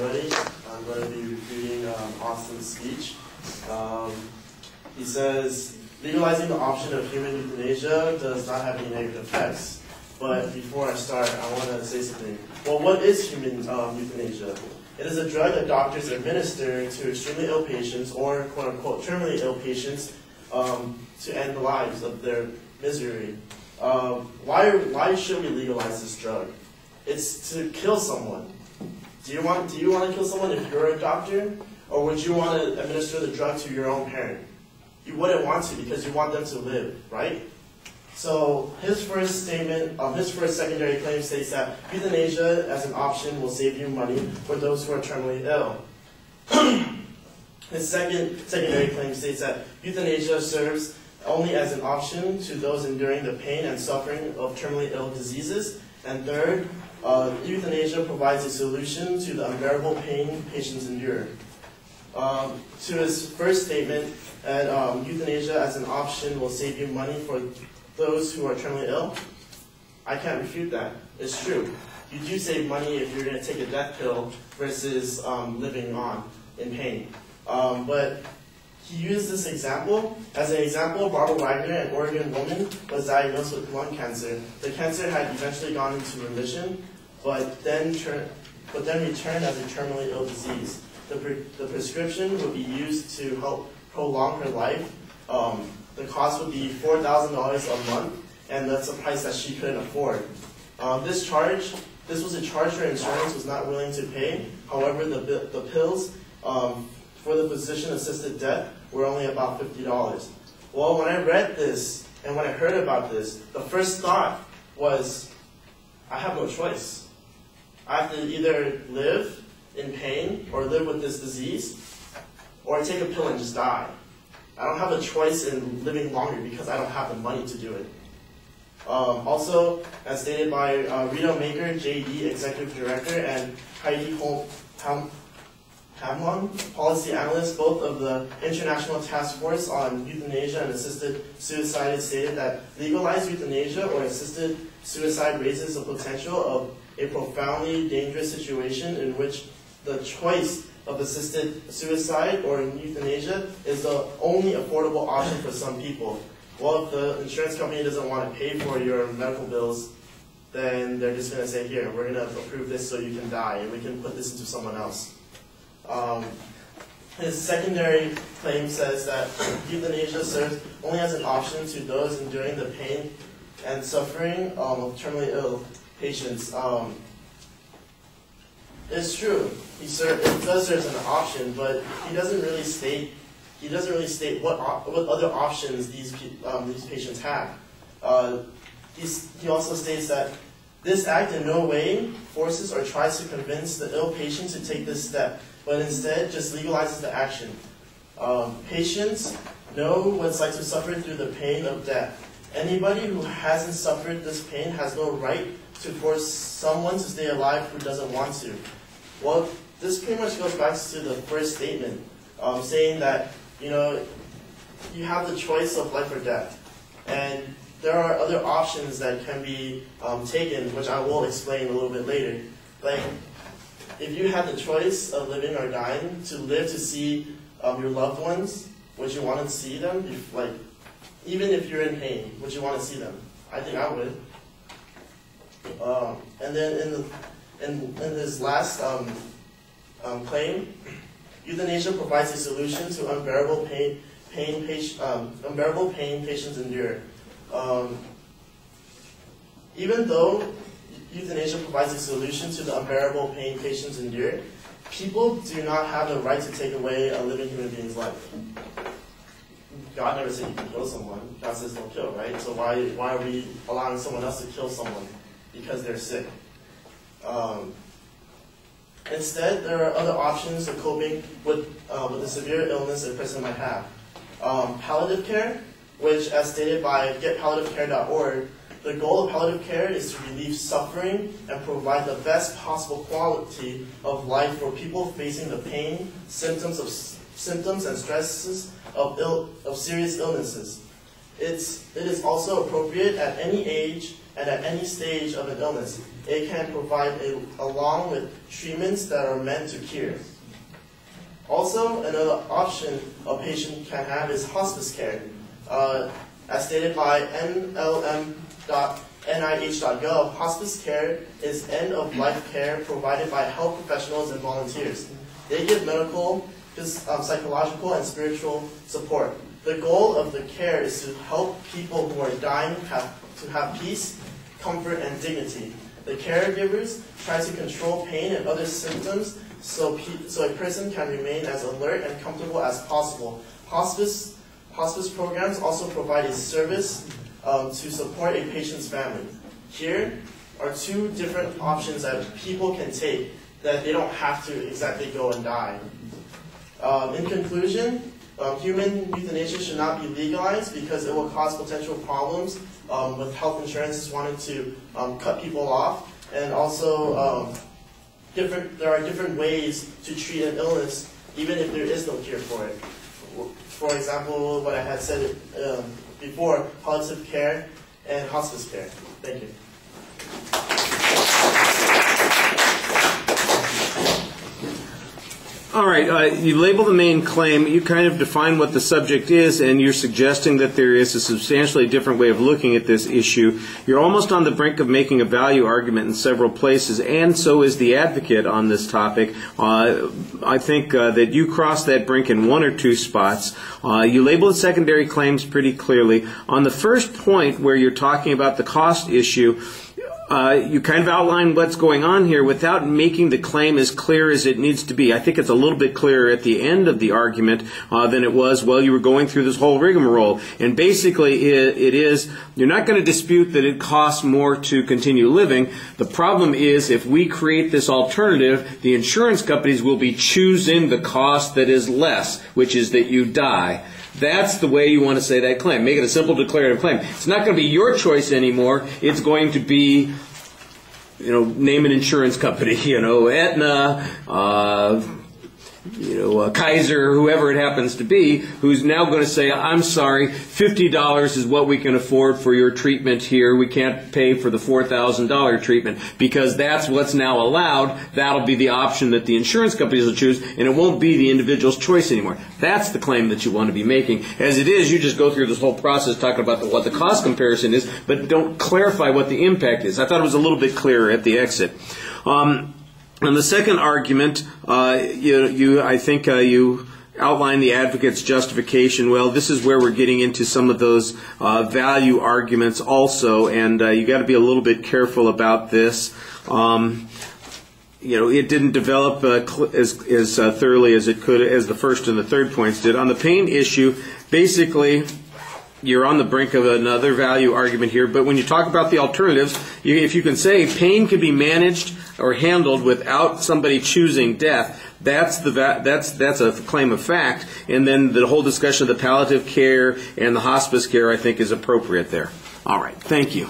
everybody. I'm going to be reading Austin's speech. He says, legalizing the option of human euthanasia does not have any negative effects. But before I start, I want to say something. Well, what is human euthanasia? It is a drug that doctors administer to extremely ill patients or quote-unquote terminally ill patients to end the lives of their misery. Why should we legalize this drug? It's to kill someone. Do you want to kill someone if you're a doctor? Or would you want to administer the drug to your own parent? You wouldn't want to because you want them to live, right? So his first statement, his first secondary claim states that euthanasia as an option will save you money for those who are terminally ill. His second secondary claim states that euthanasia serves only as an option to those enduring the pain and suffering of terminally ill diseases. And third, euthanasia provides a solution to the unbearable pain patients endure. To his first statement that euthanasia as an option will save you money for those who are terminally ill, I can't refute that. It's true. You do save money if you're going to take a death pill versus living on in pain. But he used this example. As an example, Barbara Wagner, an Oregon woman, was diagnosed with lung cancer. The cancer had eventually gone into remission, but then returned as a terminally ill disease. The prescription would be used to help prolong her life. The cost would be $4,000 a month, and that's a price that she couldn't afford. This was a charge her insurance was not willing to pay. However, the pills for the physician-assisted death were only about $50. Well, when I read this and when I heard about this, the first thought was, I have no choice. I have to either live in pain or live with this disease, or take a pill and just die. I don't have a choice in living longer because I don't have the money to do it. Also, as stated by Rita Maker, JD, Executive Director, and Heidi Hamlon, Policy Analyst, both of the International Task Force on Euthanasia and Assisted Suicide, stated that legalized euthanasia or assisted suicide raises the potential of a profoundly dangerous situation in which the choice of assisted suicide or euthanasia is the only affordable option for some people. Well, if the insurance company doesn't want to pay for your medical bills, then they're just going to say, here, we're going to approve this so you can die, and we can put this into someone else. His secondary claim says that euthanasia serves only as an option to those enduring the pain and suffering of terminally ill patients. It's true. It does serve as an option, but he doesn't really state what other options these patients have. He also states that this act in no way forces or tries to convince the ill patient to take this step, but instead just legalizes the action. Patients know what it's like to suffer through the pain of death. Anybody who hasn't suffered this pain has no right to force someone to stay alive who doesn't want to. Well, this pretty much goes back to the first statement, saying that, you have the choice of life or death. And there are other options that can be taken, which I will explain a little bit later. Like, if you had the choice of living or dying, to live to see your loved ones, would you want to see them? Even if you're in pain, would you want to see them? I think I would. And then in his last claim, euthanasia provides a solution to unbearable pain patients endure. Even though euthanasia provides a solution to the unbearable pain patients endure, people do not have the right to take away a living human being's life. God never said you can kill someone. God says don't kill, right? So why are we allowing someone else to kill someone because they're sick? Instead, there are other options of coping with the severe illness a person might have. Palliative care, which, as stated by getpalliativecare.org, the goal of palliative care is to relieve suffering and provide the best possible quality of life for people facing the pain, symptoms and stresses of serious illnesses. It is also appropriate at any age and at any stage of an illness. It can provide along with treatments that are meant to cure. Also, another option a patient can have is hospice care. As stated by NLM.NIH.gov, hospice care is end-of-life care provided by health professionals and volunteers. They give medical, psychological, and spiritual support. The goal of the care is to help people who are dying to have peace, comfort, and dignity. The caregivers try to control pain and other symptoms so a person can remain as alert and comfortable as possible. Hospice programs also provide a service to support a patient's family. Here are two different options that people can take that they don't have to exactly go and die. In conclusion, human euthanasia should not be legalized because it will cause potential problems with health insurance wanting to cut people off, and also there are different ways to treat an illness even if there is no cure for it. For example, what I had said before, palliative care and hospice care. Thank you. All right, you label the main claim, you kind of define what the subject is, and you're suggesting that there is a substantially different way of looking at this issue. You're almost on the brink of making a value argument in several places, and so is the advocate on this topic. I think that you cross that brink in one or two spots. You label the secondary claims pretty clearly. On the first point where you're talking about the cost issue, you kind of outline what's going on here without making the claim as clear as it needs to be. I think it's a little bit clearer at the end of the argument than it was while you were going through this whole rigmarole. And basically it is, you're not going to dispute that it costs more to continue living. The problem is if we create this alternative, the insurance companies will be choosing the cost that is less, which is that you die. That's the way you want to say that claim. Make it a simple declarative claim. It's not going to be your choice anymore. It's going to be, name an insurance company, Aetna, Kaiser, whoever it happens to be, who's now going to say, I'm sorry, $50 is what we can afford for your treatment here. We can't pay for the $4,000 treatment because that's what's now allowed. That'll be the option that the insurance companies will choose, and it won't be the individual's choice anymore. That's the claim that you want to be making. As it is, you just go through this whole process talking about what the cost comparison is, but don't clarify what the impact is. I thought it was a little bit clearer at the exit. On the second argument, I think you outline the advocate's justification. Well, this is where we're getting into some of those value arguments also, and you got to be a little bit careful about this. It didn't develop as thoroughly as it could, as the first and the third points did. On the pain issue, basically, you're on the brink of another value argument here, but when you talk about the alternatives, if you can say pain can be managed or handled without somebody choosing death, that's a claim of fact, and then the whole discussion of the palliative care and the hospice care, I think, is appropriate there. All right, thank you.